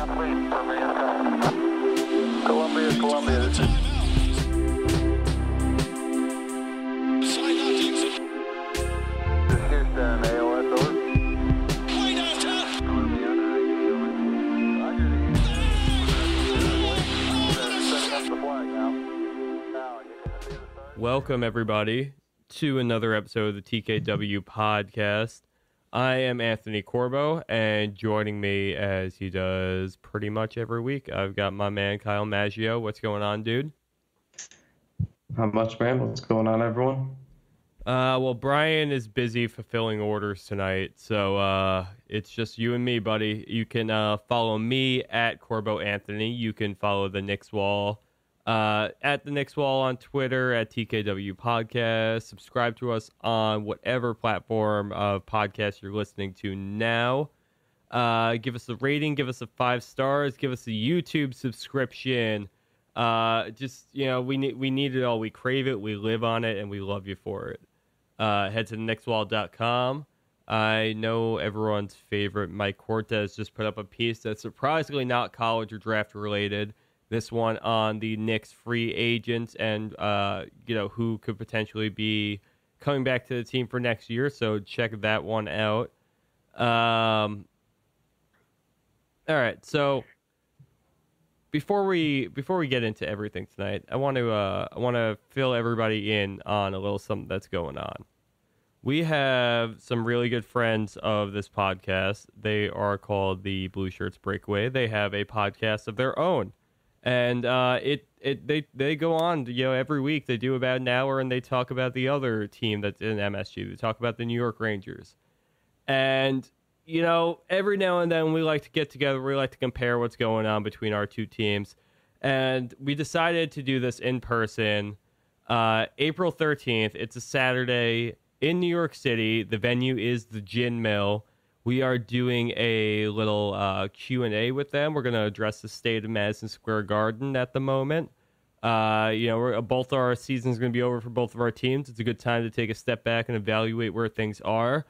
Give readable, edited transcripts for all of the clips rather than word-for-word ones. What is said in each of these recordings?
Columbia. This is Houston, AOS over. Welcome, everybody, to another episode of the TKW podcast. I am Anthony Corbo, and joining me, as he does pretty much every week, I've got my man Kyle Maggio. What's going on, dude? Not much, man. What's going on, everyone? Well, Brian is busy fulfilling orders tonight, so it's just you and me, buddy. You can follow me at Corbo Anthony. You can follow the Knicks Wall at the Knicks Wall on Twitter, at TKW Podcast. Subscribe to us on whatever platform of podcast you're listening to now. Give us a rating, give us a 5 stars, give us a YouTube subscription. We need it all. We crave it, we live on it, and we love you for it. Head to knickswall.com. I know everyone's favorite Mike Cortez just put up a piece that's surprisingly not college or draft related. This one on the Knicks free agents and, who could potentially be coming back to the team for next year. So check that one out. All right. So before we get into everything tonight, I want to fill everybody in on a little something that's going on. We have some really good friends of this podcast. They are called the Blueshirt's Breakaway. They have a podcast of their own. And they go on, every week. They do about an hour, and they talk about the other team that's in MSG. They talk about the New York Rangers. And, every now and then we like to get together. We like to compare what's going on between our two teams. And we decided to do this in person, April 13th. It's a Saturday in New York City. The venue is the Gin Mill. We are doing a little Q&A with them. We're going to address the state of Madison Square Garden at the moment. Both our seasons going to be over for both of our teams. It's a good time to take a step back and evaluate where things are.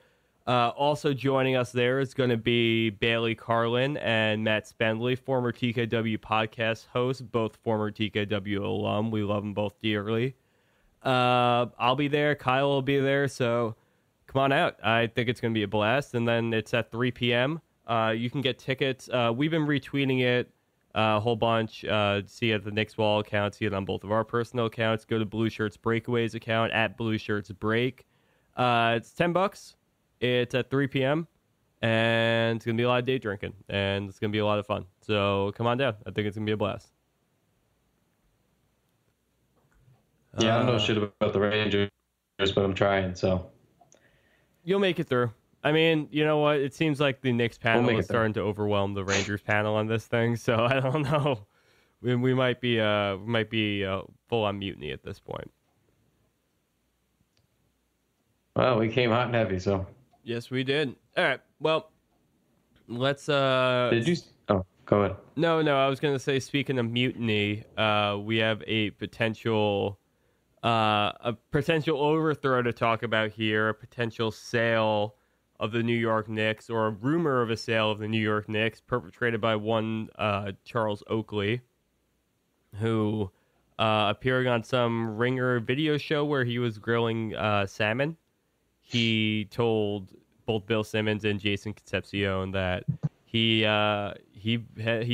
Also joining us there is going to be Bailey Carlin and Matt Spendley, former TKW podcast hosts, both former TKW alum. We love them both dearly. I'll be there. Kyle will be there. So come on out. I think it's going to be a blast. And then it's at 3 p.m. You can get tickets. We've been retweeting it a whole bunch. See it at the Knicks Wall account. See it on both of our personal accounts. Go to Blueshirt's Breakaways account at Blueshirt's Break. It's $10. It's at 3 p.m. And it's going to be a lot of day drinking. And it's going to be a lot of fun. So come on down. I think it's going to be a blast. Yeah, I don't know shit about the Rangers, but I'm trying, so. You'll make it through. I mean, you know what? It seems like the Knicks panel is starting to overwhelm the Rangers panel on this thing. So I don't know. We might be full on mutiny at this point. Well, we came hot and heavy, so. Yes, we did. All right. Well, let's. Did you? Oh, go ahead. No. I was gonna say, speaking of mutiny, we have a potential overthrow to talk about here, a potential sale of the New York Knicks, or a rumor of a sale of the New York Knicks, perpetrated by one Charles Oakley, who appearing on some Ringer video show where he was grilling salmon. He told both Bill Simmons and Jason Concepcion that he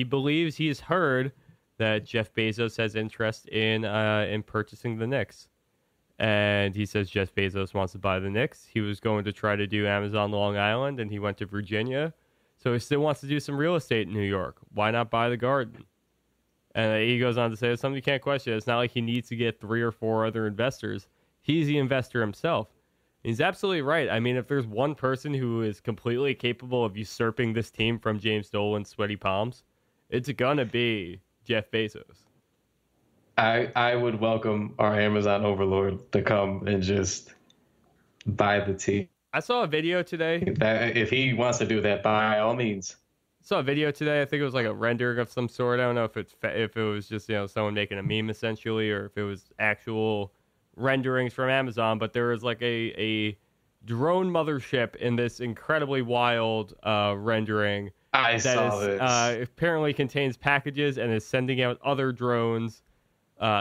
believes he's heard that Jeff Bezos has interest in purchasing the Knicks. And he says Jeff Bezos wants to buy the Knicks. He was going to try to do Amazon Long Island, and he went to Virginia. So he still wants to do some real estate in New York. Why not buy the Garden? And he goes on to say, it's something you can't question. It's not like he needs to get 3 or 4 other investors. He's the investor himself. He's absolutely right. I mean, if there's one person who is completely capable of usurping this team from James Dolan's sweaty palms, it's going to be Jeff Bezos. I would welcome our Amazon overlord to come and just buy the team. I saw a video today. If he wants to do that, by all means. I saw a video today. I think it was like a rendering of some sort. I don't know if it was just someone making a meme essentially, or if it was actual renderings from Amazon. But there was like a drone mothership in this incredibly wild rendering I saw that is this. apparently contains packages and is sending out other drones,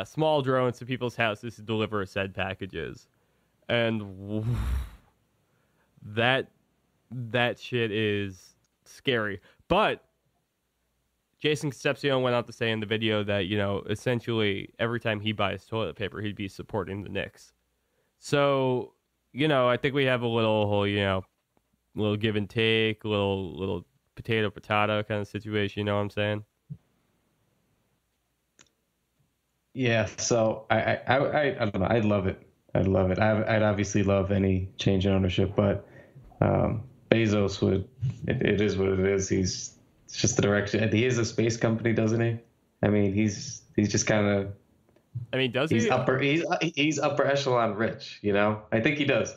small drones, to people's houses to deliver said packages. And that shit is scary. But Jason Concepcion went out to say in the video that, essentially every time he buys toilet paper, he'd be supporting the Knicks. So, I think we have a little, little give and take, little potato kind of situation. You know what I'm saying? Yeah. So I don't know. I'd love it. I'd love it. I'd obviously love any change in ownership, but Bezos would. It is what it is. It's just the direction. He is a space company, doesn't he? I mean, he's just kind of. I mean, does He's he? he's upper echelon rich. I think he does.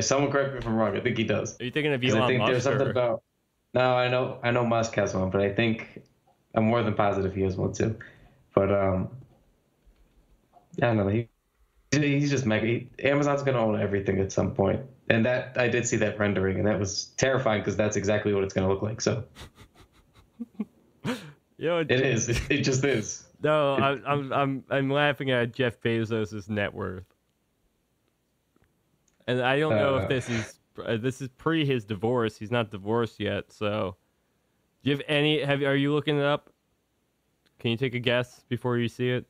Someone correct me if I'm wrong. I think he does. Are you thinking of 'Cause I Elon think Musk? there's something about. No, I know Musk has one, but I think I'm more than positive he has one too. But I don't know. He's just mega. Amazon's gonna own everything at some point, and that I did see that rendering, and that was terrifying because that's exactly what it's gonna look like. So it is. It just is. No, I'm laughing at Jeff Bezos' net worth, and I don't know if this is pre his divorce. He's not divorced yet, so do you have any? Are you looking it up? Can you take a guess before you see it?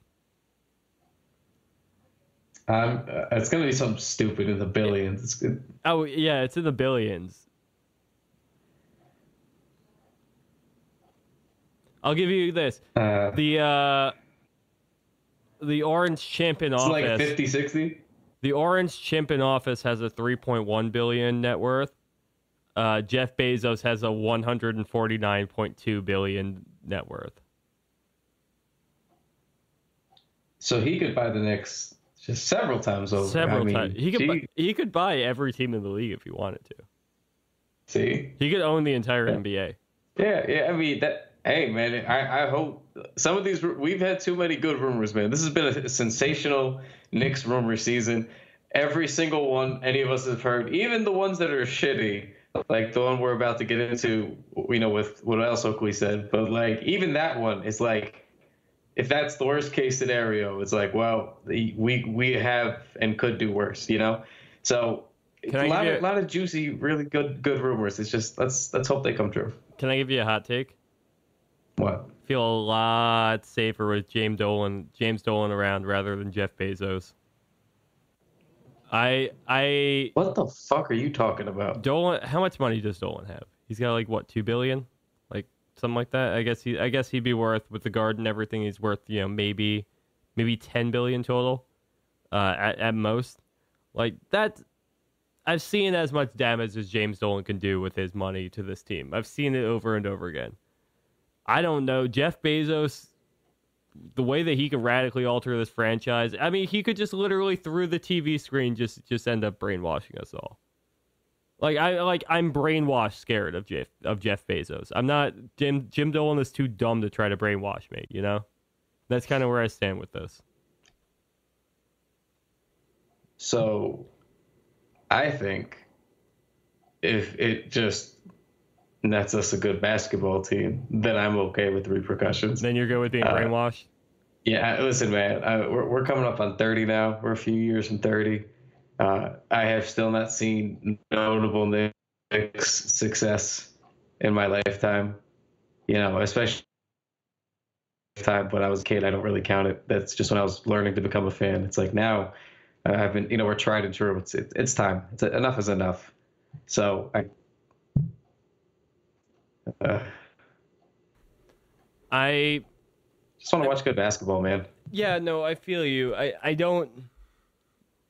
It's gonna be something stupid in the billions. It's good. Oh yeah, it's in the billions. I'll give you this. The Orange Chimp in office. It's like 50, 60? The Orange Chimp in office has a 3.1 billion net worth. Jeff Bezos has a 149.2 billion net worth. So he could buy the Knicks just several times over. Several times. He could buy every team in the league if he wanted to. See? He could own the entire NBA. Yeah. I mean, hey, man, I hope some of these. We've had too many good rumors, man. This has been a sensational Knicks rumor season. Every single one any of us have heard, even the ones that are shitty, like the one we're about to get into, with what else Oakley said. But like, even that one is like, if that's the worst case scenario, it's like, well, we have and could do worse, So a lot of juicy, really good rumors. It's just let's hope they come true. Can I give you a hot take? What? Feel a lot safer with James Dolan around rather than Jeff Bezos. What the fuck are you talking about? Dolan, how much money does Dolan have? He's got like what, $2 billion? Like something like that. I guess he'd be worth, with the guard and everything, he's worth, maybe $10 billion total. At most. Like that, I've seen as much damage as James Dolan can do with his money to this team. I've seen it over and over again. I don't know. Jeff Bezos, the way that he could radically alter this franchise, I mean, he could just literally through the TV screen just end up brainwashing us all. I'm brainwashed scared of Jeff Bezos. I'm not. Jim Dolan is too dumb to try to brainwash me, That's kind of where I stand with this. So I think if it just nets us a good basketball team, then I'm okay with the repercussions. Then you're good with being brainwashed? Yeah, listen, man, we're coming up on 30 now. We're a few years from 30. I have still not seen notable Knicks success in my lifetime. Especially time when I was a kid. I don't really count it. That's just when I was learning to become a fan. It's like now I've been, we're tried and true. It's time. Enough is enough. So I just want to watch good basketball, man. Yeah, no, I feel you. I don't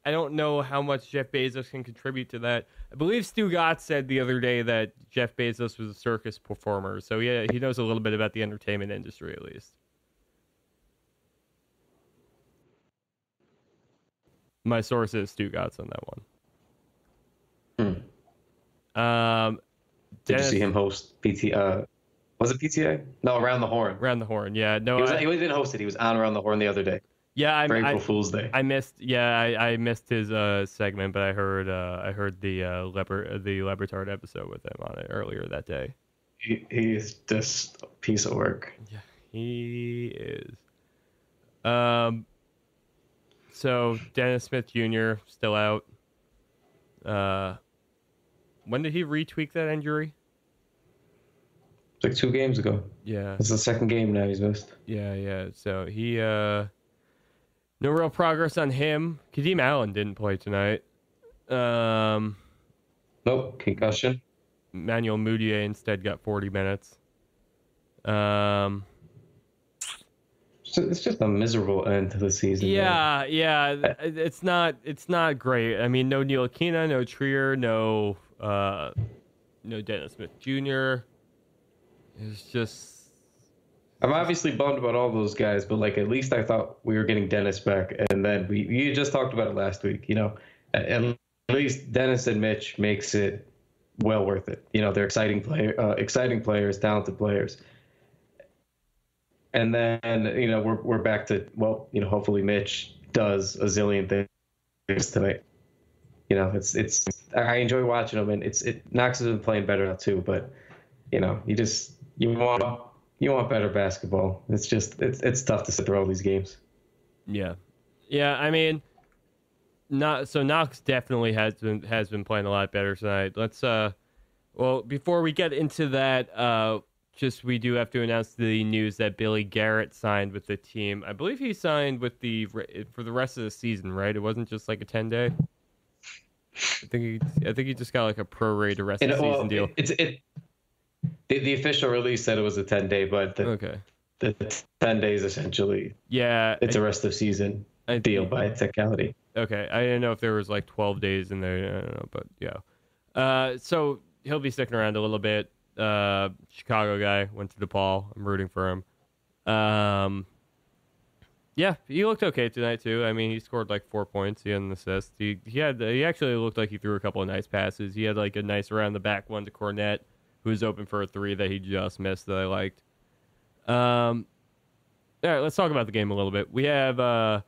know how much Jeff Bezos can contribute to that. I believe Stu Gotts said the other day that Jeff Bezos was a circus performer. So yeah, he knows a little bit about the entertainment industry at least. My source is Stu Gotts on that one. Did you see him host PT? Was it PTA? No, Around the Horn. Around the Horn, yeah. No, he didn't host it. He was on Around the Horn the other day. Yeah, April Fool's Day. I missed his segment, but I heard the Lebertard episode with him on it earlier that day. He is just a piece of work. Yeah, he is. So Dennis Smith Jr. still out. When did he retweak that injury? It's like 2 games ago. Yeah. It's the second game now he's missed. Yeah. So he no real progress on him. Kadeem Allen didn't play tonight. Nope, concussion. Manuel Mudiay instead got 40 minutes. It's just a miserable end to the season. Yeah. It's not great. I mean, no Neil Aquina, no Trier, no Dennis Smith Jr. It's just. I'm obviously bummed about all those guys, but like at least I thought we were getting Dennis back, and then you just talked about it last week. At least Dennis and Mitch makes it well worth it. They're exciting players, talented players. And then, we're back to, hopefully Mitch does a zillion things tonight. I enjoy watching him, and Knox has been playing better now too, but you want better basketball. It's just, it's tough to sit through all these games. Yeah. I mean, Knox definitely has been playing a lot better tonight. Let's, before we get into that, we do have to announce the news that Billy Garrett signed with the team. I believe he signed for the rest of the season, right? It wasn't just like a 10-day. I think he just got like a prorated rest of the season deal. The official release said it was a 10-day, but the 10 days essentially. Yeah, it's a rest of season deal by technicality. Okay, I didn't know if there was like 12 days in there. I don't know, but yeah. So he'll be sticking around a little bit. Chicago guy, went to DePaul. I'm rooting for him. Yeah, he looked okay tonight too. I mean, he scored like 4 points. He had an assist. He actually looked like he threw a couple of nice passes. He had like a nice around the back one to Kornet, who was open for a 3 that he just missed that I liked. All right, let's talk about the game a little bit. We had the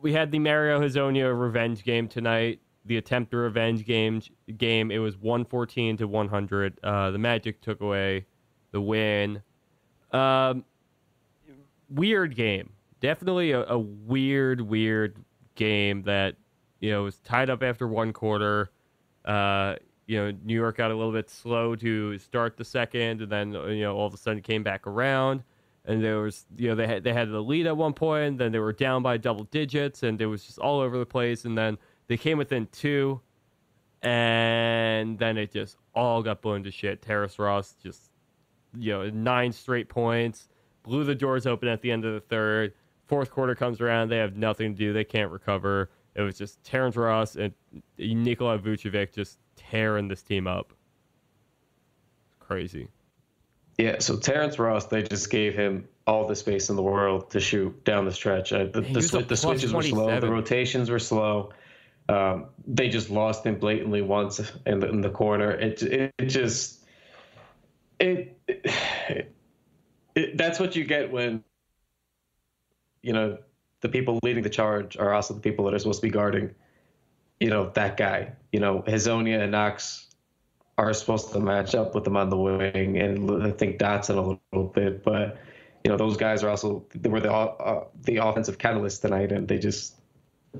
Mario Hezonja revenge game tonight. The attempt to revenge game. It was 114-100. The Magic took away the win. Weird game. Definitely a weird game that was tied up after one quarter. New York got a little bit slow to start the second, and then all of a sudden came back around. And there was they had the lead at one point, and then they were down by double digits, and it was just all over the place. And then they came within 2, and then it just all got blown to shit. Terrace Ross just, 9 straight points, blew the doors open at the end of the third. Fourth quarter comes around, they have nothing to do, they can't recover. It was just Terrence Ross and Nikola Vucevic just tearing this team up. It's crazy. Yeah, so Terrence Ross, they just gave him all the space in the world to shoot down the stretch. The switches were slow, the rotations were slow. They just lost him blatantly once in the corner. That's what you get when the people leading the charge are also the people that are supposed to be guarding that guy. Hezonja and Knox are supposed to match up with them on the wing, and I think Dotson a little bit, but those guys were the offensive catalyst tonight, and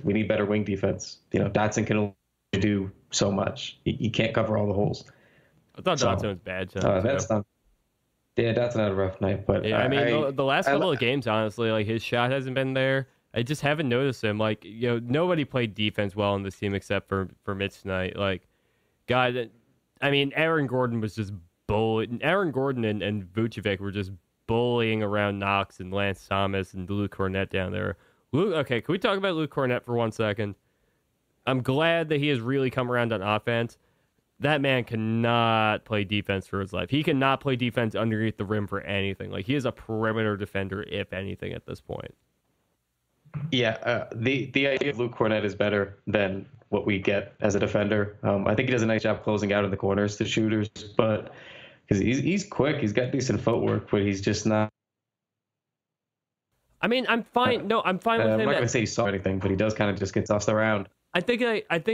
we need better wing defense. Dotson can only do so much. He can't cover all the holes. I thought Dotson was bad tonight. Dotson had a rough night, but yeah, I mean, the last couple of games, honestly, like his shot hasn't been there. I just haven't noticed him. Like, nobody played defense well on this team except for Mitch tonight. Like, God, I mean, Aaron Gordon was just bullying. Aaron Gordon and Vucevic were just bullying around Knox and Lance Thomas and Luke Kornet down there. Okay, can we talk about Luke Kornet for 1 second? I'm glad that he has really come around on offense. That man cannot play defense for his life. He cannot play defense underneath the rim for anything. Like, he is a perimeter defender, if anything, at this point. Yeah, the idea of Luke Kornet is better than what we get as a defender. I think he does a nice job closing out in the corners to shooters, but because he's quick, he's got decent footwork, but he's just not. I mean, I'm fine. No, I'm fine with him. I'm not going to say he saw anything, but he does kind of just get tossed around. I think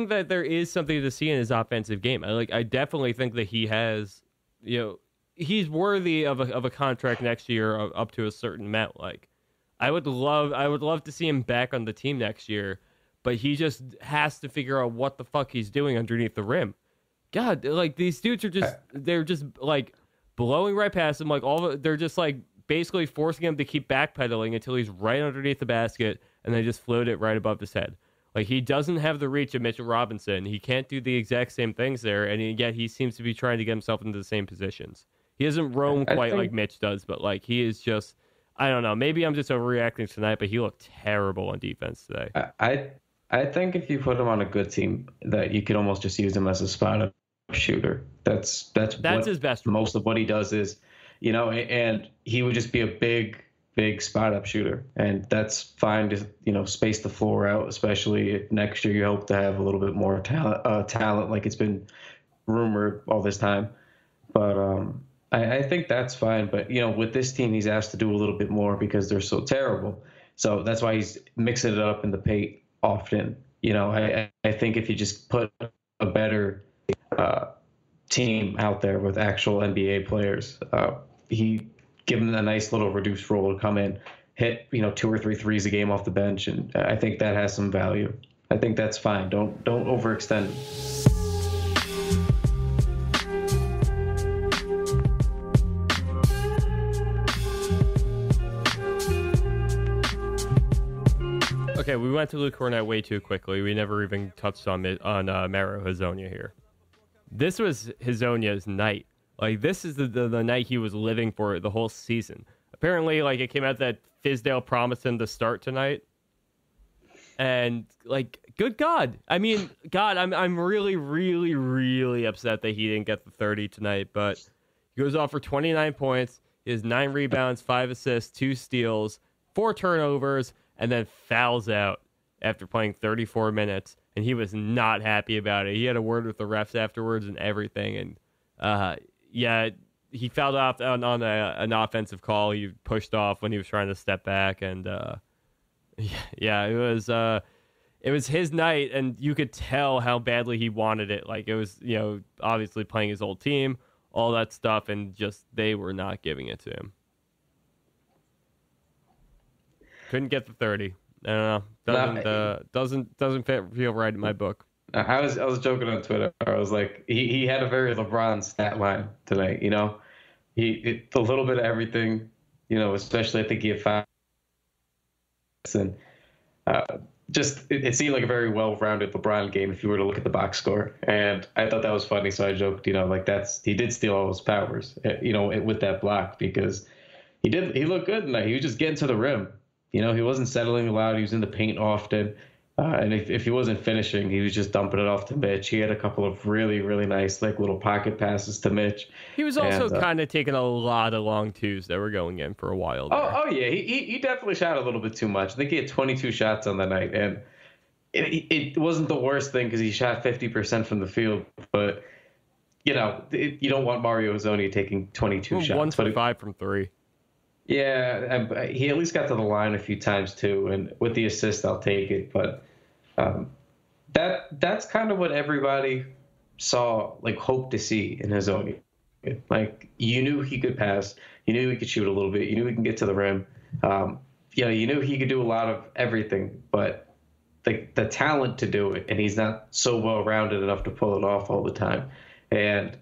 that there is something to see in his offensive game. I definitely think that he has, he's worthy of a contract next year up to a certain amount. Like, I would love to see him back on the team next year, but he just has to figure out what the fuck he's doing underneath the rim. God, like, these dudes are they're just like blowing right past him. Like, they're just like basically forcing him to keep backpedaling until he's right underneath the basket, and they just float it right above his head. Like, he doesn't have the reach of Mitchell Robinson. He can't do the exact same things there, and yet he seems to be trying to get himself into the same positions. He doesn't roam quite like Mitch does, but like, he is just, I don't know. Maybe I'm just overreacting tonight, but he looked terrible on defense today. I think if you put him on a good team, that you could almost just use him as a spot-up shooter. That's his best. Most of what he does is, and he would just be a big spot-up shooter, and that's fine to space the floor out. Especially next year, you hope to have a little bit more talent, like it's been rumored all this time. But I think that's fine. But with this team, he's asked to do a little bit more because they're so terrible. So that's why he's mixing it up in the paint often. I think if you just put a better team out there with actual NBA players, he give him a nice little reduced role to come in, hit 2 or 3 threes a game off the bench, and I think that has some value. I think that's fine. Don't overextend him. Okay, we went to Luke Kornet way too quickly. We never even touched on Mario Hezonja here. This was Hezonja's night. Like, this is the night he was living for the whole season. Apparently, like, it came out that Fizdale promised him to start tonight. And, like, good God. I mean, God, I'm really, really, really upset that he didn't get the 30 tonight. But he goes off for 29 points. He has 9 rebounds, 5 assists, 2 steals, 4 turnovers, and then fouls out after playing 34 minutes. And he was not happy about it. He had a word with the refs afterwards and everything. And, he fouled off on an offensive call. He pushed off when he was trying to step back. And, it was his night, and you could tell how badly he wanted it. Like, it was, obviously playing his old team, all that stuff, and just they were not giving it to him. Couldn't get the 30. I don't know. Doesn't feel right in my book. I was joking on Twitter. I was like, he had a very LeBron stat line tonight. He a little bit of everything. Especially I think he had 5. And it seemed like a very well-rounded LeBron game if you were to look at the box score. And I thought that was funny, so I joked, he did steal all his powers, with that block, because he looked good tonight. He was just getting to the rim. He wasn't settling a lot. He was in the paint often. And if he wasn't finishing, he was just dumping it off to Mitch. He had a couple of really, really nice, like, little pocket passes to Mitch. He was also kind of taking a lot of long twos that were going in for a while there. Oh yeah. He definitely shot a little bit too much. I think he had 22 shots on the night. And it wasn't the worst thing because he shot 50% from the field. But, you don't want Mario Hezonja taking 22 shots. 1 for 5 from 3. Yeah, he at least got to the line a few times too, and with the assist, I'll take it. But that's kind of what everybody saw, like, hoped to see in Hezonja. Like, you knew he could pass, you knew he could shoot a little bit, you knew he can get to the rim. You knew he could do a lot of everything, but the talent to do it, and he's not so well-rounded enough to pull it off all the time. And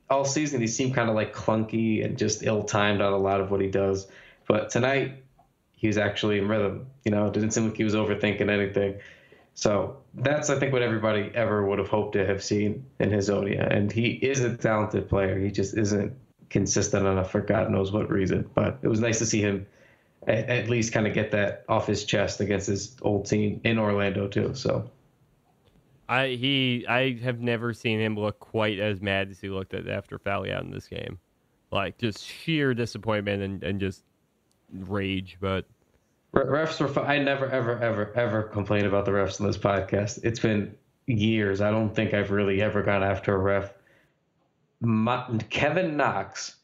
all season, he seemed kind of like clunky and just ill-timed on a lot of what he does. But tonight, he was actually in rhythm. It didn't seem like he was overthinking anything. So that's, I think, what everybody ever would have hoped to have seen in Hezonja. And he is a talented player. He just isn't consistent enough for God knows what reason. But it was nice to see him at least kind of get that off his chest against his old team in Orlando, too. So I have never seen him look quite as mad as he looked after fouling out in this game. Like, just sheer disappointment and just rage. But refs were I never, ever complain about the refs in this podcast. It's been years. I don't think I've really ever gone after a ref. Kevin Knox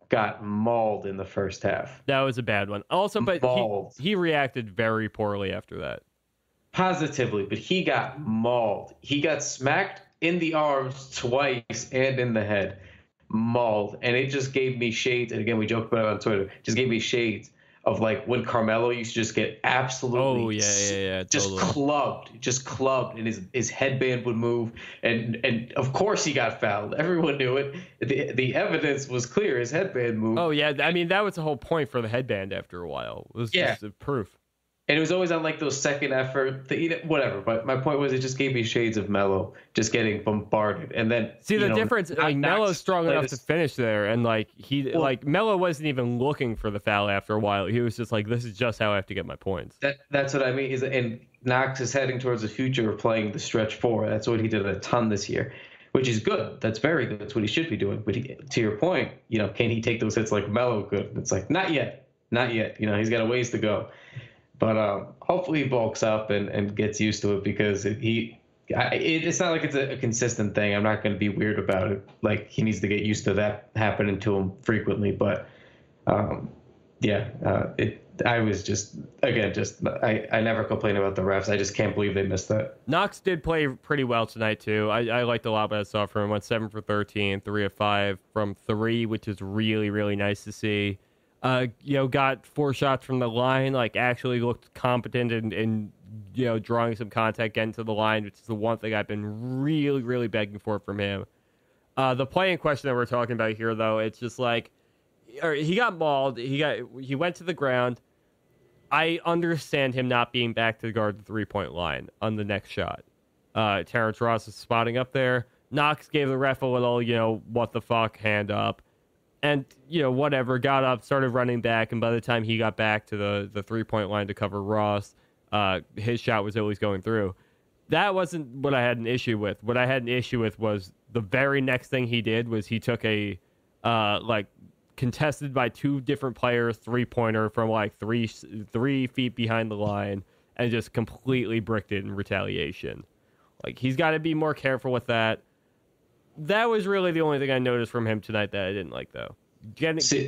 got mauled in the first half. That was a bad one. Also, but he reacted very poorly after that. Positively, but he got mauled. He got smacked in the arms twice and in the head. mauled, and it just gave me shades. And again, we joked about it on Twitter. Just gave me shades of like when Carmelo used to just get absolutely just clubbed, and his headband would move, and of course he got fouled. Everyone knew it. The evidence was clear. His headband moved. Oh yeah, I mean that was the whole point for the headband. After a while, it was just a proof. And it was always on like those second effort, whatever. But my point was, it just gave me shades of Melo just getting bombarded. And then see the difference. Like Melo's strong enough to finish there, and like Melo wasn't even looking for the foul after a while. He was just like, "This is just how I have to get my points." That's what I mean. And Knox is heading towards the future of playing the stretch four. That's what he did a ton this year, which is good. That's very good. That's what he should be doing. But to your point, can he take those hits like Melo could? It's like not yet. He's got a ways to go. But hopefully he bulks up and gets used to it, because it's not like it's a consistent thing. I'm not going to be weird about it. Like, he needs to get used to that happening to him frequently. But I was just I never complain about the refs. I just can't believe they missed that. Knox did play pretty well tonight too. I liked a lot what I saw from him. Went 7 for 13, 3 of 5 from 3, which is really, really nice to see. Got 4 shots from the line, like actually looked competent and drawing some contact, getting to the line, which is the one thing I've been really, really begging for from him. The play in question that we're talking about here, though, it's just like, he got mauled. He went to the ground. I understand him not being back to guard the 3-point line on the next shot. Terrence Ross is spotting up there. Knox gave the ref a little, what the fuck, hand up. And, whatever, got up, started running back, and by the time he got back to the 3-point line to cover Ross, his shot was always going through. That wasn't what I had an issue with. What I had an issue with was the very next thing he did was he took a, contested by 2 different players, 3-pointer from, 3 feet behind the line, and just completely bricked it in retaliation. Like, he's got to be more careful with that. That was really the only thing I noticed from him tonight that I didn't like, though.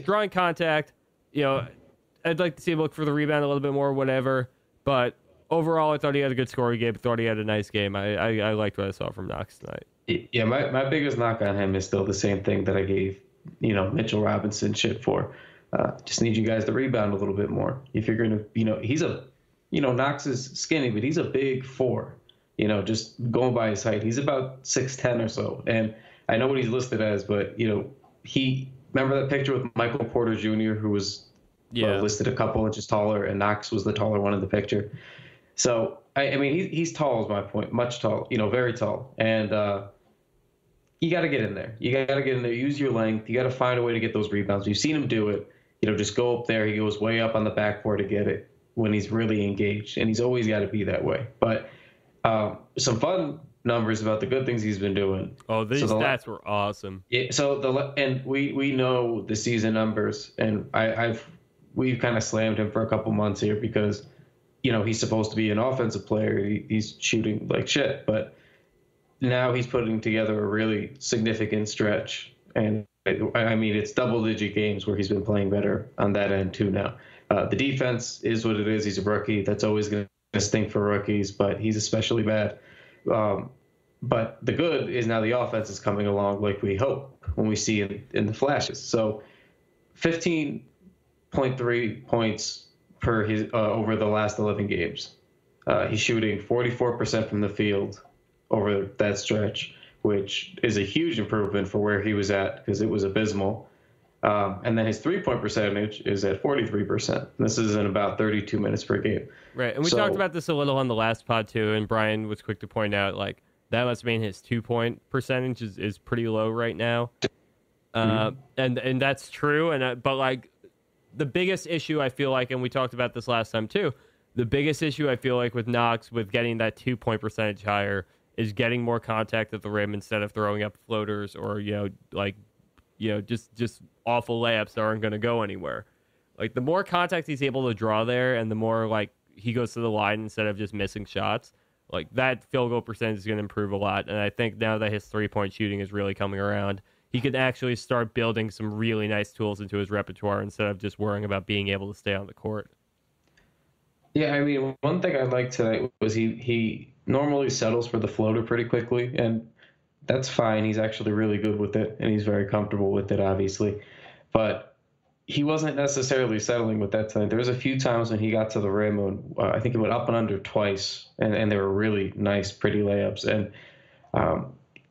Drawing contact, I'd like to see him look for the rebound a little bit more, whatever. But overall, I thought he had a good scoring game. I thought he had a nice game. I liked what I saw from Knox tonight. Yeah, my biggest knock on him is still the same thing that I gave, Mitchell Robinson shit for. Just need you guys to rebound a little bit more. If you're going to, he's Knox is skinny, but he's a big 4. Just going by his height, he's about 6'10" or so. And I know what he's listed as, but, remember that picture with Michael Porter Jr., who was listed a couple inches taller, and Knox was the taller one in the picture. So, I mean, he's tall is my point, much tall, very tall. And you got to get in there. You got to get in there, use your length. You got to find a way to get those rebounds. You've seen him do it. Just go up there. He goes way up on the backboard to get it when he's really engaged. And he's always got to be that way. But some fun numbers about the good things he's been doing. Oh, these stats were awesome. Yeah. So we know the season numbers, and we've kind of slammed him for a couple months here because, he's supposed to be an offensive player. He's shooting like shit, but now he's putting together a really significant stretch. And I mean, it's double-digit games where he's been playing better on that end too now. The defense is what it is. He's a rookie. That's always going to stink for rookies, but he's especially bad. But the good is now the offense is coming along like we hope when we see it in the flashes. So 15.3 points per his over the last 11 games. He's shooting 44% from the field over that stretch, which is a huge improvement for where he was at because it was abysmal. And then his 3-point percentage is at 43%. This is in about 32 minutes per game. Right, and we talked about this a little on the last pod too, and Brian was quick to point out, that must mean his 2-point percentage is pretty low right now. And that's true, but the biggest issue I feel like, and we talked about this last time too, the biggest issue I feel like with Knox with getting that 2-point percentage higher is getting more contact at the rim instead of throwing up floaters or, just awful layups that aren't going to go anywhere. The more contact he's able to draw there and the more, he goes to the line instead of just missing shots, that field goal percentage is going to improve a lot. And I think now that his 3-point shooting is really coming around, he can actually start building some really nice tools into his repertoire instead of just worrying about being able to stay on the court. Yeah, I mean, one thing I liked tonight was he normally settles for the floater pretty quickly, and that's fine. He's actually really good with it, and he's very comfortable with it, obviously. But he wasn't necessarily settling with that tonight. There was a few times when he got to the rim, and I think he went up and under twice, and they were really nice, pretty layups. And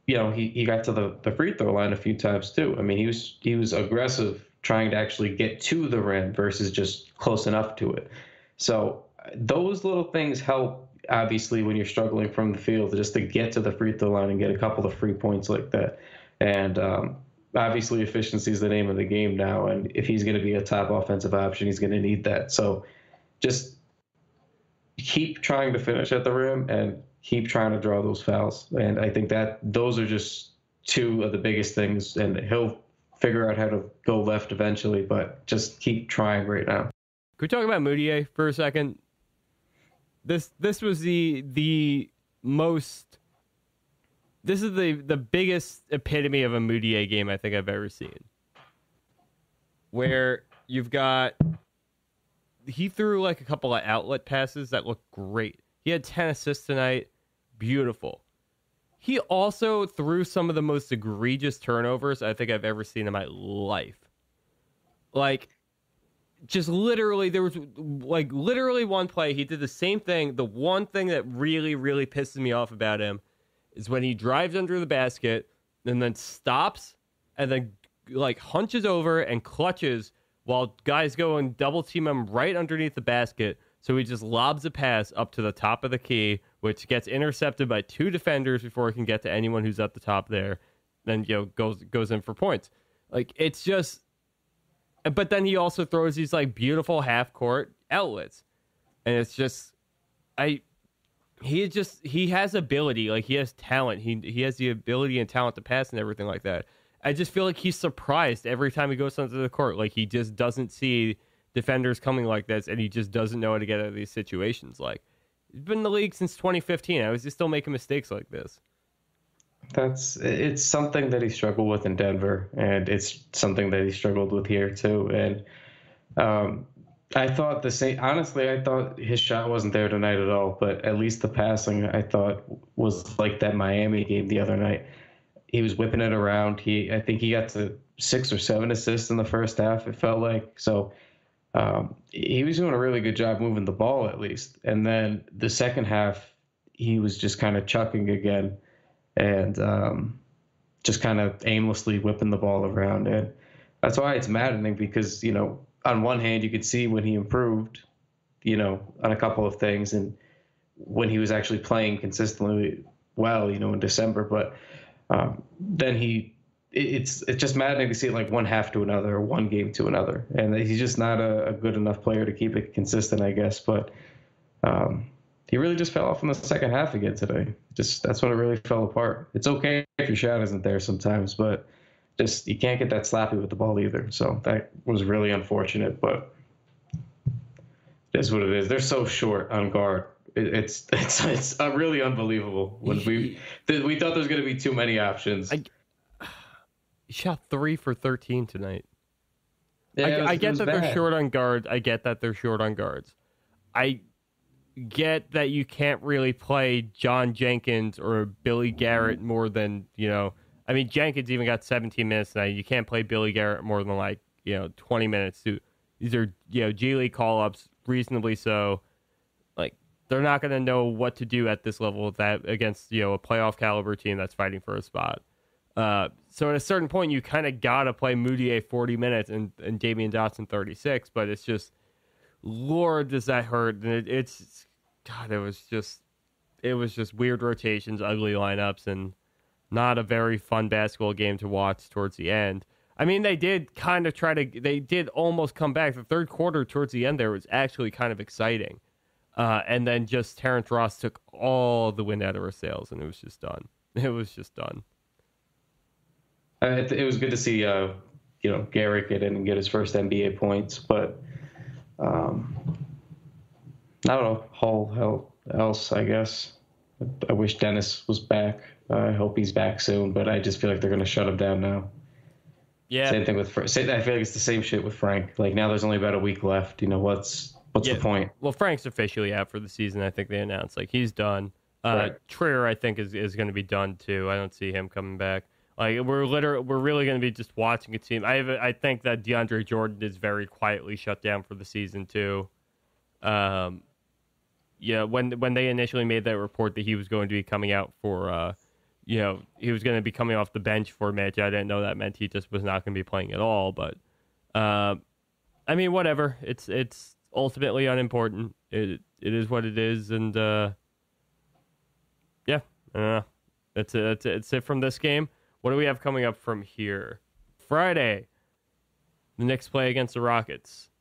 he got to the free throw line a few times too. I mean, he was aggressive, trying to actually get to the rim versus just close enough to it. So those little things help, obviously, when you're struggling from the field, just to get to the free throw line and get a couple of free points like that. And obviously, efficiency is the name of the game now. And if he's going to be a top offensive option, he's going to need that. So just keep trying to finish at the rim and keep trying to draw those fouls. And I think that those are just two of the biggest things. And he'll figure out how to go left eventually, but just keep trying right now. Can we talk about Mudiay for a second? This was the most. This is the biggest epitome of a Mudiay game I think I've ever seen. Where you've got, he threw like a couple of outlet passes that looked great. He had 10 assists tonight. Beautiful. He also threw some of the most egregious turnovers I think I've ever seen in my life. Like, just literally, there was like literally one play. He did the same thing. The one thing that really, really pisses me off about him is when he drives under the basket and then stops and then like hunches over and clutches while guys go and double team him right underneath the basket. So he just lobs a pass up to the top of the key, which gets intercepted by two defenders before it can get to anyone who's at the top there. Then goes in for points. Like, it's just. But then he also throws these like beautiful half court outlets, and it's just, he has ability, like he has talent. He has the ability and talent to pass and everything like that. I just feel like he's surprised every time he goes onto the court. Like, he just doesn't see defenders coming like this, and he just doesn't know how to get out of these situations. Like, he's been in the league since 2015. How is he still making mistakes like this? It's something that he struggled with in Denver, and it's something that he struggled with here too. And I thought the same. Honestly, I thought his shot wasn't there tonight at all. But at least the passing, I thought, was like that Miami game the other night. He was whipping it around. I think he got to 6 or 7 assists in the first half. It felt like so. He was doing a really good job moving the ball, at least. And then the second half, he was just kind of chucking again. And just kind of aimlessly whipping the ball around. And that's why it's maddening because, on one hand, you could see when he improved, on a couple of things and when he was actually playing consistently well, in December. But then it's just maddening to see it like one half to another or one game to another. And he's just not a good enough player to keep it consistent, I guess. But he really just fell off in the second half again today. That's when it really fell apart. It's okay if your shot isn't there sometimes, but just you can't get that sloppy with the ball either. So that was really unfortunate, but it is what it is. They're so short on guard. It's really unbelievable. When we thought there was going to be too many options. He shot 3 for 13 tonight. Yeah, I get that they're short on guards. I get that they're short on guards. I get that you can't really play John Jenkins or Billy Garrett more than, I mean, Jenkins even got 17 minutes tonight. You can't play Billy Garrett more than 20 minutes. These are, G League call-ups, reasonably so. Like, they're not going to know what to do at this level with that against, a playoff caliber team that's fighting for a spot. So at a certain point, you kind of got to play Mudiay 40 minutes and Damian Dotson 36, but it's just, Lord, does that hurt. And it was just weird rotations, ugly lineups, and not a very fun basketball game to watch towards the end. I mean, they did almost come back. The third quarter towards the end there was actually kind of exciting. And then just Terrence Ross took all the wind out of our sails, and it was just done. It was just done. It was good to see, Garrett get in and get his first NBA points, but I don't know, whole else, I guess. I wish Dennis was back. I hope he's back soon, but I just feel like they're going to shut him down now. Yeah. Same thing with I feel like it's the same shit with Frank. Like, now there's only about a week left. What's the point? Well, Frank's officially out for the season. I think they announced. Like, he's done. Right. Trier, I think, is going to be done too. I don't see him coming back. Like we're really going to be just watching a team. I think that DeAndre Jordan is very quietly shut down for the season too. Yeah, when they initially made that report that he was going to be coming out for, he was going to be coming off the bench for a match. I didn't know that meant he just was not going to be playing at all. But, I mean, whatever. It's ultimately unimportant. It is what it is, and yeah, I don't know. That's it from this game. What do we have coming up from here? Friday, the Knicks play against the Rockets.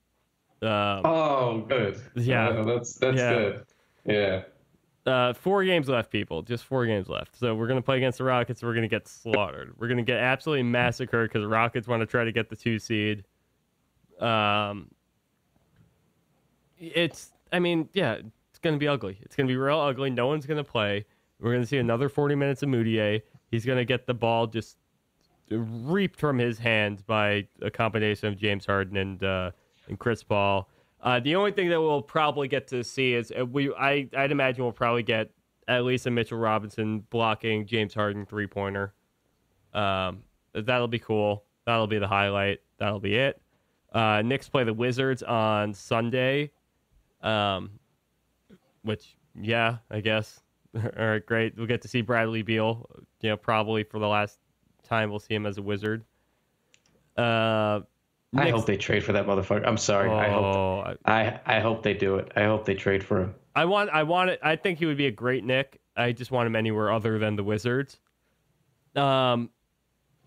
Good. Yeah, that's good. Yeah. 4 games left, people. Just 4 games left. So we're going to play against the Rockets. We're going to get slaughtered. We're going to get absolutely massacred because the Rockets want to try to get the 2 seed. It's going to be ugly. It's going to be real ugly. No one's going to play. We're going to see another 40 minutes of Mudiay. He's going to get the ball just reaped from his hands by a combination of James Harden and Chris Paul. The only thing that we'll probably get to see is I'd imagine we'll probably get at least a Mitchell Robinson blocking James Harden 3-pointer. That'll be cool. That'll be the highlight. That'll be it. Knicks play the Wizards on Sunday, which, yeah, I guess. All right, great. We'll get to see Bradley Beal, probably for the last time we'll see him as a Wizard. I hope they trade for that motherfucker. I'm sorry. I hope they do it. I hope they trade for him. I want it. I think he would be a great Knick. I just want him anywhere other than the Wizards.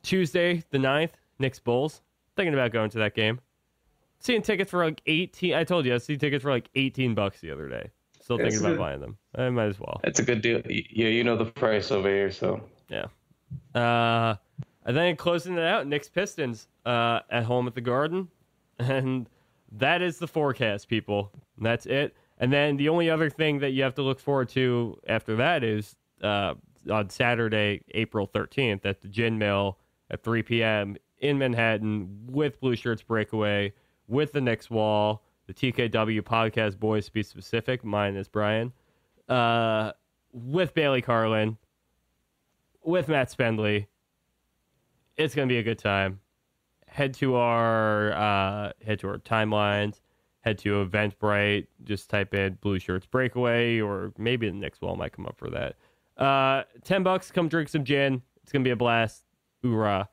Tuesday, the 9th, Knicks Bulls. Thinking about going to that game. Seeing tickets for like 18. I told you, I see tickets for like $18 the other day. Still thinking about buying them. I might as well. It's a good deal. Yeah, you know the price over here, so. Yeah. And then closing it out, Knicks Pistons at home at the Garden. And that is the forecast, people. And that's it. And then the only other thing that you have to look forward to after that is on Saturday, April 13th, at the Gin Mill at 3 p.m. in Manhattan with Blueshirt's Breakaway, with the Knicks Wall, the TKW podcast boys, to be specific. Mine is Brian. With Bailey Carlin, with Matt Spendley. It's going to be a good time. Head to our timelines. Head to Eventbrite. Just type in Blueshirt's Breakaway, or maybe the Knicks Wall might come up for that. $10. Come drink some gin. It's going to be a blast. Hoorah.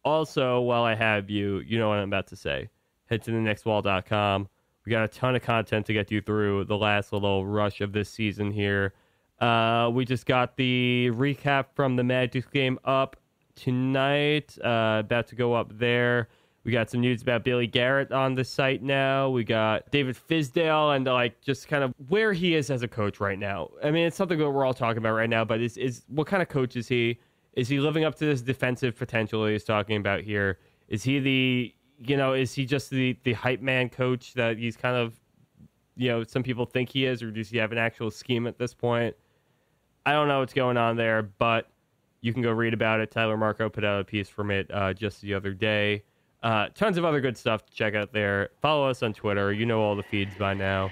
Also, while I have you, you know what I'm about to say. Head to theknickswall.com. We got a ton of content to get you through the last little rush of this season here. We just got the recap from the Magic game up tonight. About to go up there. We got some news about Billy Garrett on the site now. We got David Fizdale and just kind of where he is as a coach right now. I mean, it's something that we're all talking about right now, but is what kind of coach is he? Is he living up to this defensive potential he's talking about here? Is he is he just the hype man coach that he's kind of, some people think he is, or does he have an actual scheme at this point? I don't know what's going on there, but you can go read about it. Tyler Marco put out a piece from it just the other day. Tons of other good stuff to check out there. Follow us on Twitter. You know all the feeds by now.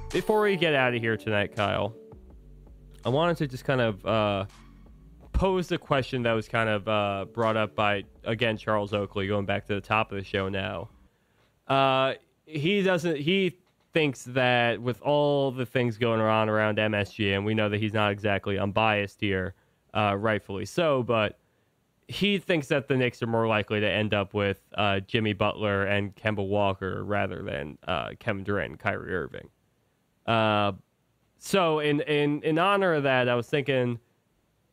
Before we get out of here tonight, Kyle, I wanted to just kind of pose a question that was kind of brought up by, again, Charles Oakley, going back to the top of the show now. He thinks that with all the things going on around MSG, and we know that he's not exactly unbiased here, rightfully so, but he thinks that the Knicks are more likely to end up with Jimmy Butler and Kemba Walker rather than Kevin Durant and Kyrie Irving. So in honor of that, I was thinking,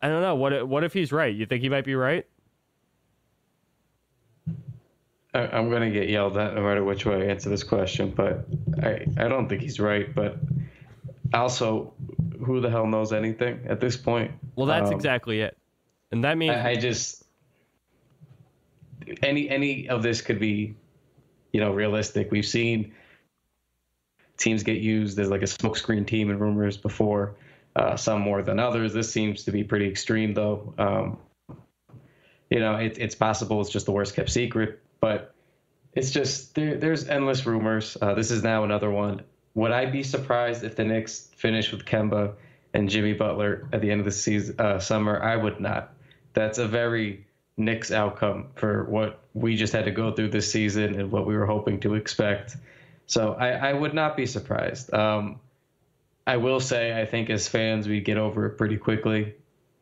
I don't know, what if he's right? You think he might be right? I'm going to get yelled at no matter which way I answer this question, but I don't think he's right. But also, who the hell knows anything at this point? Well, that's exactly it. And that means any of this could be, realistic. We've seen teams get used as like a smokescreen team in rumors before, some more than others. This seems to be pretty extreme, though. It's possible it's just the worst kept secret, but it's just there's endless rumors. This is now another one. Would I be surprised if the Knicks finish with Kemba and Jimmy Butler at the end of the season, summer? I would not. That's a very Knicks outcome for what we just had to go through this season and what we were hoping to expect. So I would not be surprised. I will say I think as fans we get over it pretty quickly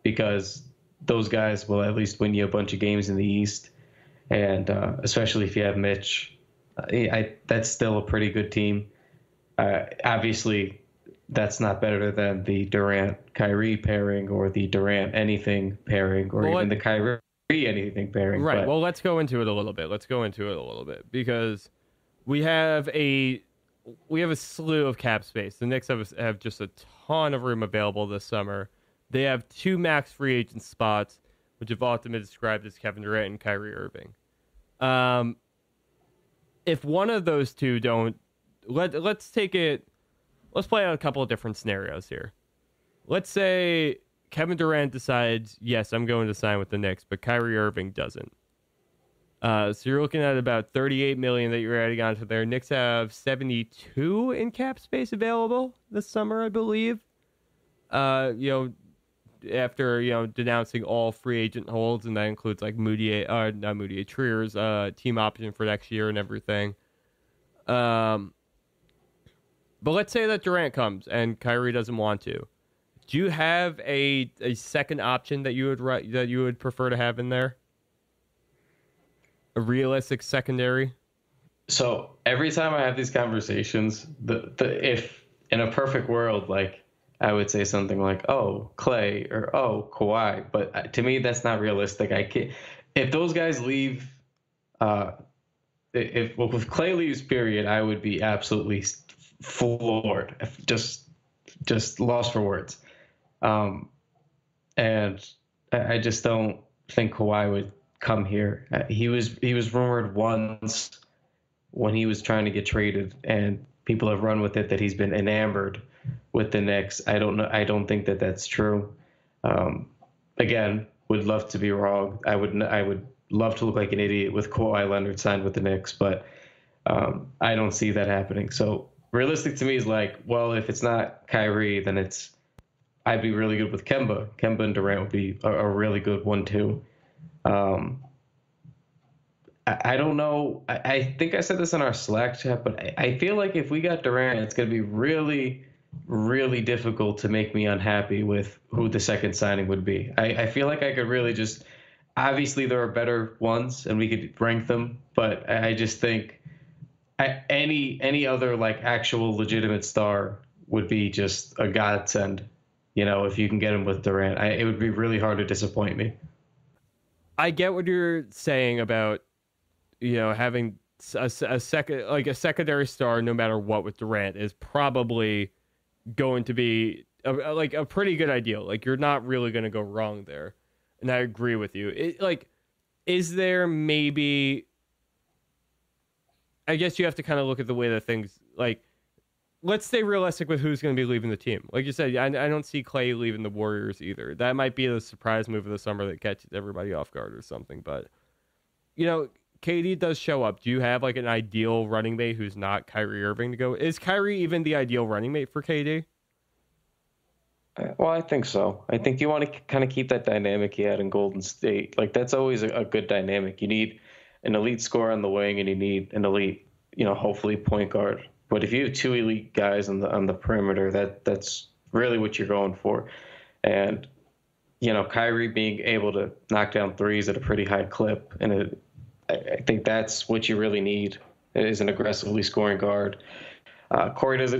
because those guys will at least win you a bunch of games in the East. And especially if you have Mitch, that's still a pretty good team. Obviously, that's not better than the Durant-Kyrie pairing or the Durant-anything pairing or even the Kyrie-anything pairing. Right. Well, let's go into it a little bit. Because we have a slew of cap space. The Knicks have just a ton of room available this summer. They have 2 max free agent spots, which have often been described as Kevin Durant and Kyrie Irving. If one of those two don't, let's play out a couple of different scenarios here. Let's say Kevin Durant decides, yes, I'm going to sign with the Knicks, but Kyrie Irving doesn't. So you're looking at about $38 million that you're adding onto there. Knicks have 72 in cap space available this summer, I believe. After denouncing all free agent holds, and that includes like Trier's team option for next year and everything. But let's say that Durant comes and Kyrie doesn't want to. Do you have a second option that you would prefer to have in there? A realistic secondary? So every time I have these conversations, if in a perfect world, like I would say something like, "Oh, Clay," or "Oh, Kawhi," but to me that's not realistic. I can't. If those guys leave, if Clay leaves, period, I would be absolutely floored, just lost for words. And I just don't think Kawhi would come here. He was rumored once when he was trying to get traded, and people have run with it that he's been enamored with the Knicks. I don't know. I don't think that that's true. Again, would love to be wrong. I would love to look like an idiot with Kawhi Leonard signed with the Knicks, but I don't see that happening. So realistic to me is like, well, if it's not Kyrie, then I'd be really good with Kemba. Kemba and Durant would be a really good one too. I don't know. I think I said this in our Slack chat, but I feel like if we got Durant, it's going to be really, really difficult to make me unhappy with who the second signing would be. I feel like I could really just, obviously there are better ones and we could rank them, but I just think any other like actual legitimate star would be just a godsend. If you can get him with Durant, it would be really hard to disappoint me. I get what you're saying about, having a secondary star, no matter what, with Durant is probably going to be a pretty good idea. Like, you're not really going to go wrong there. And I agree with you. Is there maybe, I guess you have to kind of look at the way that things, like, let's stay realistic with who's going to be leaving the team. Like you said, I don't see Clay leaving the Warriors either. That might be the surprise move of the summer that catches everybody off guard or something. But, KD does show up. Do you have like an ideal running mate who's not Kyrie Irving to go? Is Kyrie even the ideal running mate for KD? Well, I think so. I think you want to kind of keep that dynamic he had in Golden State. Like, that's always a good dynamic. You need an elite scorer on the wing, and you need an elite, hopefully point guard. But if you have 2 elite guys on the perimeter, that's really what you're going for. And, Kyrie being able to knock down threes at a pretty high clip, and I think that's what you really need, is an aggressively scoring guard. Curry does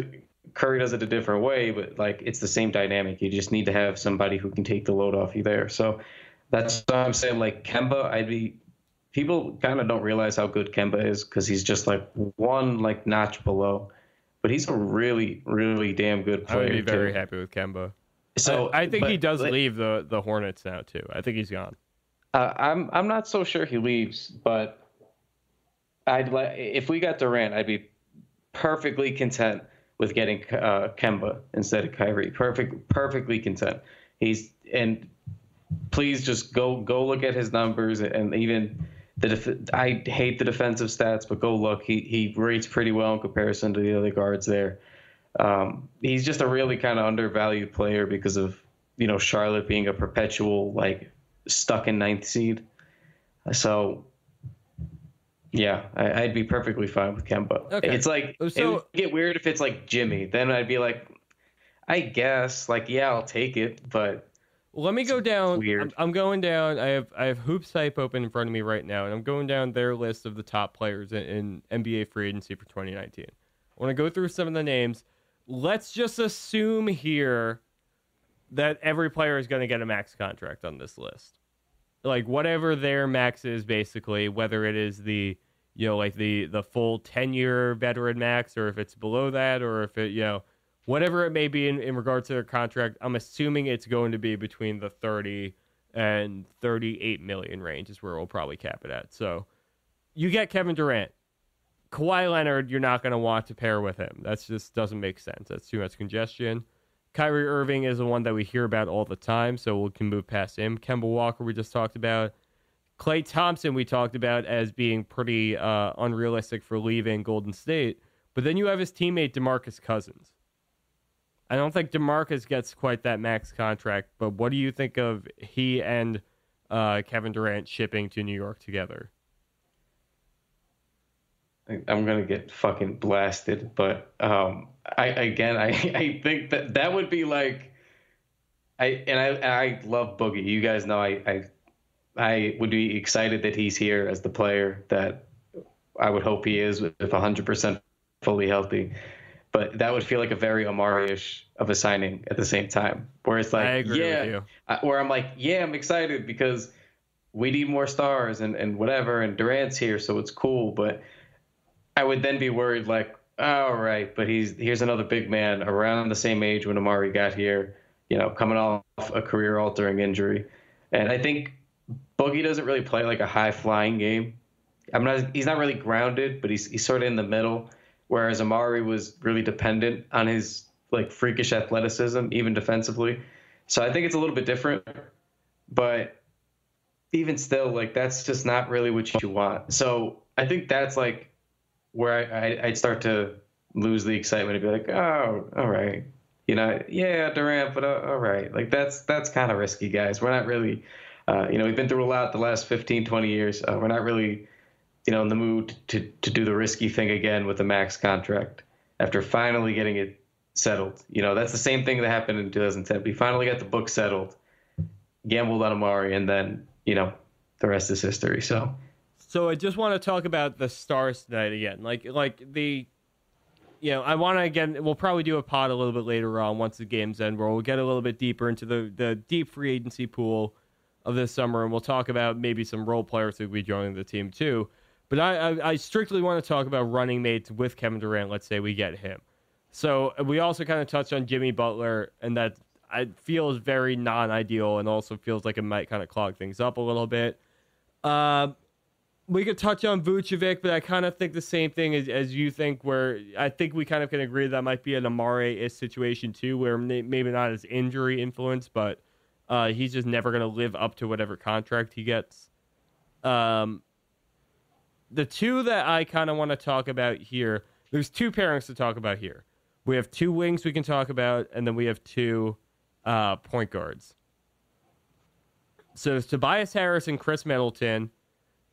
it a different way, but like, it's the same dynamic. You just need to have somebody who can take the load off you there. So that's what I'm saying. Like, Kemba, people kind of don't realize how good Kemba is because he's just like one like notch below, but he's a really, really damn good player. I would be very happy with Kemba. So I think he does leave the Hornets now too. I think he's gone. I'm not so sure he leaves, but if we got Durant, I'd be perfectly content with getting Kemba instead of Kyrie. Perfectly content. And please just go look at his numbers, and even I hate the defensive stats, but go look. He rates pretty well in comparison to the other guards there. He's just a really kind of undervalued player because of Charlotte being a perpetual stuck in ninth seed. So yeah, I'd be perfectly fine with Kemba. Okay. It's it would get weird if it's like Jimmy. Then I'd be like, I guess, yeah, I'll take it. But let me go down. Weird. I'm going down. I have Hoops Hype open in front of me right now, and I'm going down their list of the top players in NBA free agency for 2019. I want to go through some of the names. Let's just assume here that every player is going to get a max contract on this list. Whatever their max is, basically, whether it is the full 10-year veteran max, or if it's below that, or if it, whatever it may be in regards to their contract, I'm assuming it's going to be between the 30 and 38 million range is where we'll probably cap it at. So you get Kevin Durant. Kawhi Leonard, you're not going to want to pair with him. That just doesn't make sense. That's too much congestion. Kyrie Irving is the one that we hear about all the time, so we can move past him. Kemba Walker, we just talked about. Klay Thompson, we talked about as being pretty unrealistic for leaving Golden State. But then you have his teammate, DeMarcus Cousins. I don't think DeMarcus gets quite that max contract, but what do you think of he and Kevin Durant shipping to New York together? I'm gonna get fucking blasted, but I think that would be I love Boogie. You guys know I would be excited that he's here as the player that I would hope he is if 100% fully healthy. But that would feel like a very Amari-ish of a signing at the same time, where it's I agree with you. Where I'm I'm excited because we need more stars and whatever, and Durant's here, so it's cool, but I would then be worried all right, but here's another big man around the same age when Amari got here, coming off a career-altering injury. And I think Boogie doesn't really play a high-flying game. He's not really grounded, but he's sort of in the middle, whereas Amari was really dependent on his freakish athleticism, even defensively. So I think it's a little bit different, but even still, that's just not really what you want. So I think that's where I'd start to lose the excitement and be like, oh, all right. Yeah, Durant, but all right. That's kind of risky, guys. We're not really, we've been through a lot the last 15, 20 years. We're not really, in the mood to do the risky thing again with the max contract after finally getting it settled. That's the same thing that happened in 2010. We finally got the book settled, gambled on Amari, and then, the rest is history. So I just want to talk about the stars tonight again. I want to, again, we'll probably do a pod a little bit later on once the game's end, where we'll get a little bit deeper into the deep free agency pool of this summer, and we'll talk about maybe some role players who will be joining the team too. But I strictly want to talk about running mates with Kevin Durant, let's say we get him. So we also kind of touched on Jimmy Butler, and that I feel is very non-ideal and also feels like it might kind of clog things up a little bit. We could touch on Vucevic, but I kind of think the same thing as you think, where I think we kind of can agree that might be an Amari-ish situation too, where maybe not as injury influenced, but he's just never going to live up to whatever contract he gets. The two that I kind of want to talk about here, there's two pairings to talk about here. We have two wings we can talk about, and then we have two point guards. So it's Tobias Harris and Chris Middleton,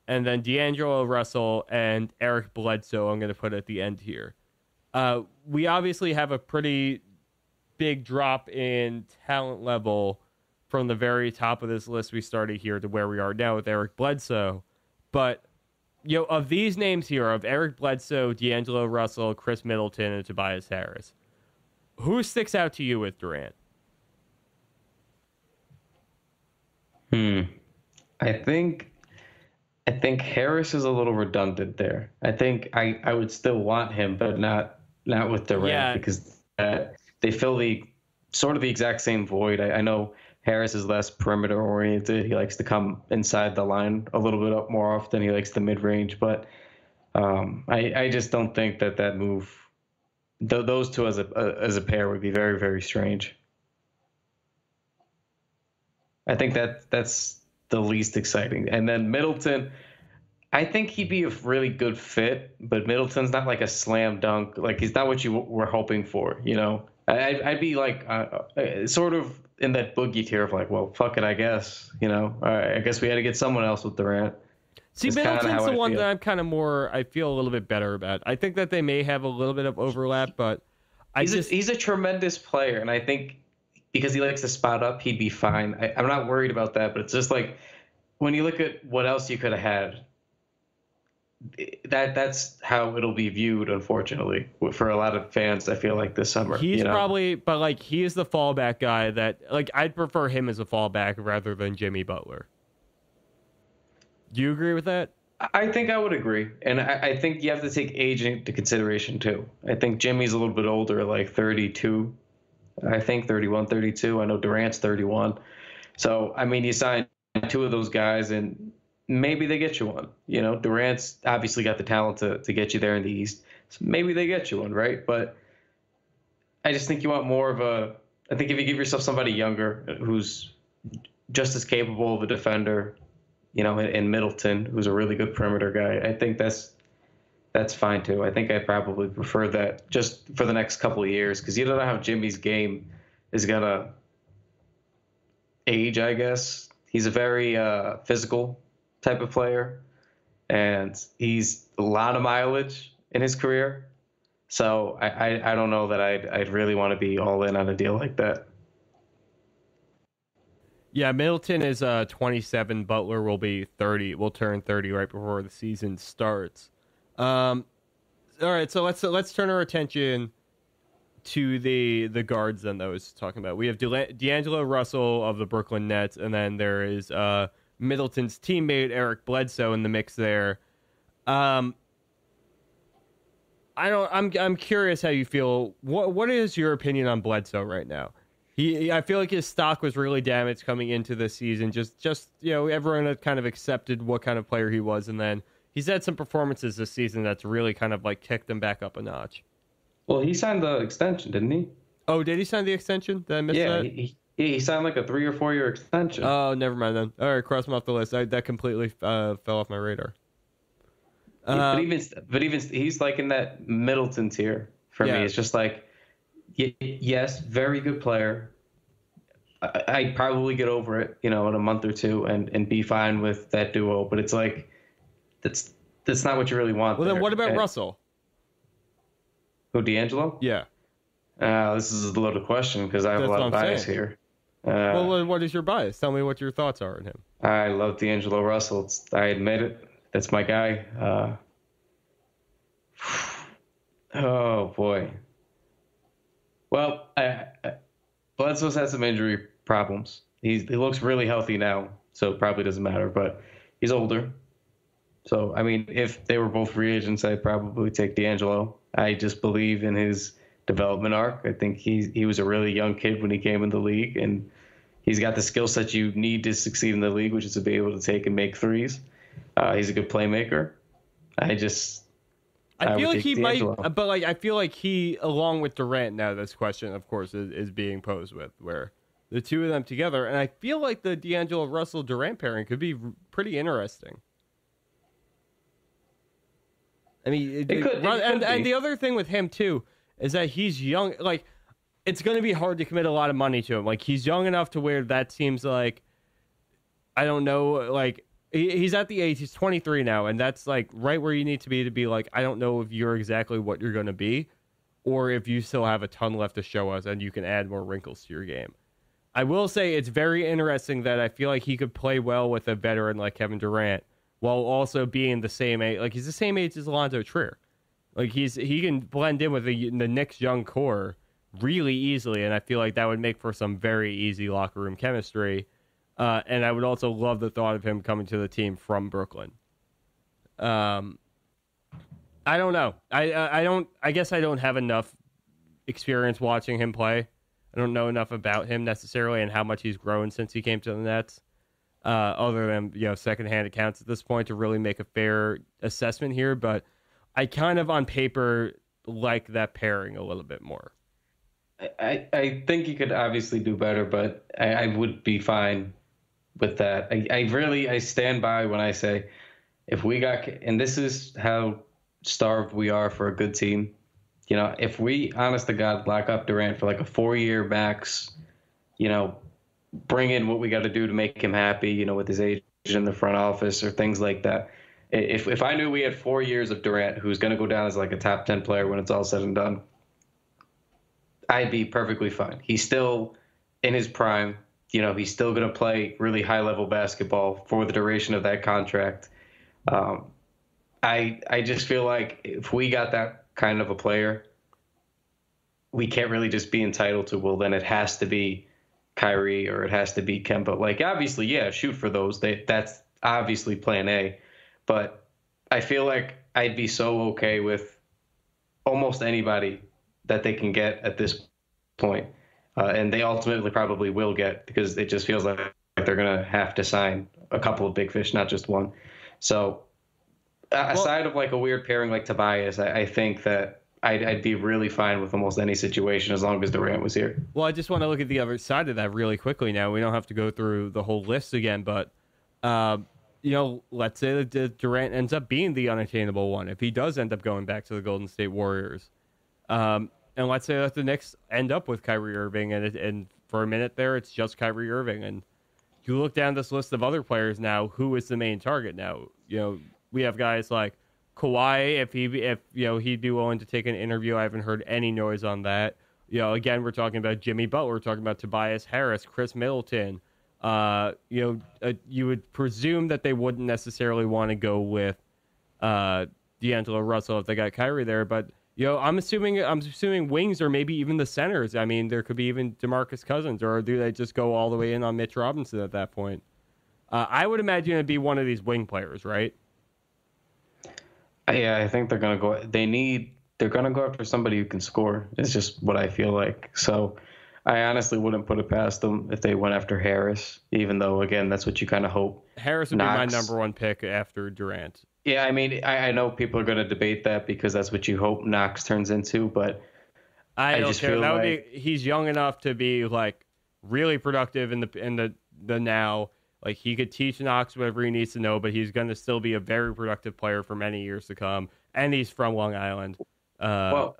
and then D'Angelo Russell and Eric Bledsoe I'm going to put at the end here. We obviously have a pretty big drop in talent level from the very top of this list we started here to where we are now with Eric Bledsoe. But, of these names here, of Eric Bledsoe, D'Angelo Russell, Chris Middleton, and Tobias Harris, who sticks out to you with Durant? I think Harris is a little redundant there. I think I would still want him, but not with Durant, because they fill the exact same void. I know Harris is less perimeter oriented. He likes to come inside the line a little bit up more often. He likes the mid range, but I just don't think that move, those two as a pair would be very, very strange. I think that's the least exciting. And then Middleton, I think he'd be a really good fit, but Middleton's not like a slam dunk. Like, he's not what you were hoping for, you know? I'd be like sort of in that boogie tier of like, well, fuck it, I guess, you know? All right, I guess we had to get someone else with Durant. See, Middleton's the one that I'm kind of more, I feel a little bit better about. I think that they may have a little bit of overlap, but he's a tremendous player, and I think because he likes to spot up, he'd be fine. I'm not worried about that, but it's just like when you look at what else you could have had, that's how it'll be viewed, unfortunately, for a lot of fans. I feel like this summer he's probably, but like he is the fallback guy that like I'd prefer him as a fallback rather than Jimmy Butler. Do you agree with that? I think I would agree, and I think you have to take age into consideration too. I think Jimmy's a little bit older, like 32. I think 31, 32. I know Durant's 31. So, I mean, you sign two of those guys, and maybe they get you one. You know, Durant's obviously got the talent to get you there in the East. So maybe they get you one, right? But I just think you want more of a – I think if you give yourself somebody younger who's just as capable of a defender, you know, in Middleton, who's a really good perimeter guy, I think that's fine too. I think I probably prefer that just for the next couple of years, because you don't know how Jimmy's game is going to age, I guess. He's a very physical type of player, and he's a lot of mileage in his career. So I don't know that I'd really want to be all in on a deal like that. Yeah, Middleton is 27. Butler will be 30. Will turn 30 right before the season starts. All right, so let's turn our attention to the guards then that I was talking about. We have D'Angelo Russell of the Brooklyn Nets, and then there is Middleton's teammate Eric Bledsoe in the mix there. I'm curious how you feel. What is your opinion on Bledsoe right now? I feel like his stock was really damaged coming into this season. Just you know, everyone had kind of accepted what kind of player he was, and then he's had some performances this season that's really kind of like kicked him back up a notch. Well, he signed the extension, didn't he? Oh, did he sign the extension? Did I miss that? Yeah, he signed like a 3 or 4 year extension. Oh, never mind then. All right, cross him off the list. That completely fell off my radar. But even he's like in that Middleton tier for me. It's just like, yes, very good player. I'd probably get over it, you know, in a month or two and be fine with that duo. But it's like, that's not what you really want. Well, then what about Russell? Who, D'Angelo? Yeah. This is a loaded question because I have a lot of bias here. Well, what is your bias? Tell me what your thoughts are on him. I love D'Angelo Russell. I admit it. That's my guy. Oh, boy. Well, Bledsoe's had some injury problems. He looks really healthy now, so it probably doesn't matter, but he's older. So, I mean, if they were both free agents, I'd probably take D'Angelo. I just believe in his development arc. I think he was a really young kid when he came in the league, and he's got the skill set you need to succeed in the league, which is to be able to take and make threes. He's a good playmaker. I feel like he D'Angelo. Might, but like I feel like he, along with Durant, now this question, of course, is being posed with where the two of them together, and I feel like the D'Angelo Russell Durant pairing could be pretty interesting. I mean, it could and the other thing with him too is that he's young. Like, it's going to be hard to commit a lot of money to him. Like, he's young enough to where that seems like, I don't know, like. He's at the age, he's 23 now, and that's like right where you need to be like, I don't know if you're exactly what you're going to be, or if you still have a ton left to show us and you can add more wrinkles to your game. I will say it's very interesting that I feel like he could play well with a veteran like Kevin Durant while also being the same age. Like, he's the same age as Alonzo Trier. Like, he can blend in with the Knicks' young core really easily, and I feel like that would make for some very easy locker room chemistry. And I would also love the thought of him coming to the team from Brooklyn. I don't know. I guess I don't have enough experience watching him play. I don't know enough about him necessarily and how much he's grown since he came to the Nets, other than, secondhand accounts at this point to really make a fair assessment here. But I kind of, on paper, like that pairing a little bit more. I think you could obviously do better, but I would be fine with that. I stand by when I say if we got, and this is how starved we are for a good team. If we, honest to God, lock up Durant for like a 4-year max, bring in what we got to do to make him happy, with his agent in the front office or things like that. If I knew we had 4 years of Durant, who's going to go down as like a top 10 player when it's all said and done, I'd be perfectly fine. He's still in his prime. He's still going to play really high-level basketball for the duration of that contract. I just feel like if we got that kind of a player, we can't really just be entitled to, well, then it has to be Kyrie or it has to be Kemba. Like, obviously, yeah, shoot for those. That's obviously plan A. But I feel like I'd be so okay with almost anybody that they can get at this point. And they ultimately probably will get, because it just feels like they're going to have to sign a couple of big fish, not just one. So aside of like a weird pairing like Tobias, I think that I'd be really fine with almost any situation as long as Durant was here. Well, I just want to look at the other side of that really quickly now. We don't have to go through the whole list again, but, let's say that Durant ends up being the unattainable one. If he does end up going back to the Golden State Warriors, and let's say that the Knicks end up with Kyrie Irving, and for a minute there, it's just Kyrie Irving. And you look down this list of other players now, who is the main target now? We have guys like Kawhi, if he'd be willing to take an interview. I haven't heard any noise on that. Again, we're talking about Jimmy Butler, we're talking about Tobias Harris, Chris Middleton. You would presume that they wouldn't necessarily want to go with D'Angelo Russell if they got Kyrie there, but I'm assuming wings or maybe even the centers. I mean, there could be even DeMarcus Cousins, or do they just go all the way in on Mitch Robinson at that point? I would imagine it'd be one of these wing players, right? Yeah, I think they're gonna go. They're gonna go after somebody who can score. It's just what I feel like. So I honestly wouldn't put it past them if they went after Harris, even though, again, that's what you kind of hope. Harris would be my number one pick after Durant. Yeah, I mean, I know people are going to debate that because that's what you hope Knox turns into, but I don't care. That would be, he's young enough to be like really productive in the now. Like, he could teach Knox whatever he needs to know, but he's going to still be a very productive player for many years to come. And he's from Long Island. Well,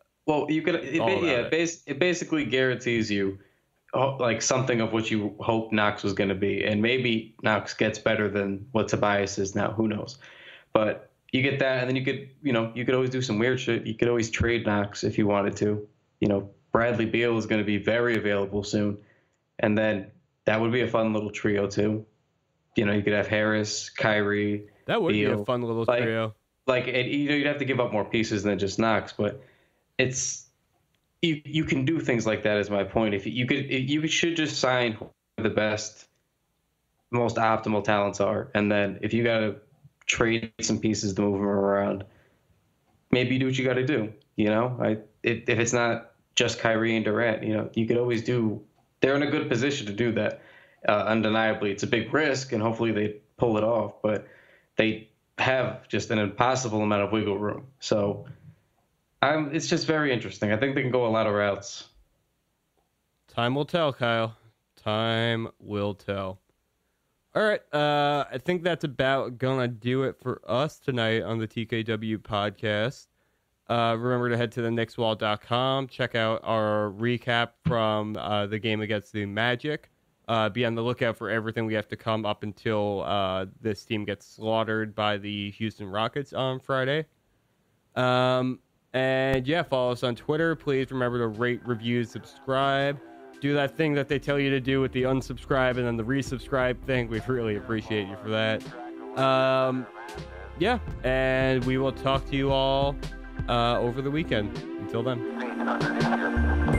you could. It basically guarantees you like something of what you hope Knox was going to be, and maybe Knox gets better than what Tobias is now. Who knows? But you get that, and then you could always do some weird shit. You could always trade Knox if you wanted to. Bradley Beal is going to be very available soon, and then that would be a fun little trio too. You could have Harris, Kyrie. That would Beal. be a fun little trio. You'd have to give up more pieces than just Knox, but it's you can do things like that. Is my point. If you should just sign who the best, most optimal talents are, and then if you got to trade some pieces to move them around, maybe you do what you got to do. If it's not just Kyrie and Durant, you could always do. They're in a good position to do that. Undeniably, it's a big risk, and hopefully they pull it off. But they have just an impossible amount of wiggle room. So it's just very interesting. I think they can go a lot of routes. Time will tell, Kyle. Time will tell. All right. I think that's about going to do it for us tonight on the TKW podcast. Remember to head to the knickswall.com. Check out our recap from the game against the Magic. Be on the lookout for everything we have to come up until this team gets slaughtered by the Houston Rockets on Friday. And yeah, follow us on Twitter. Please remember to rate, review, subscribe. Do that thing that they tell you to do with the unsubscribe and then the resubscribe thing. We'd really appreciate you for that. Yeah, and we will talk to you all over the weekend. Until then.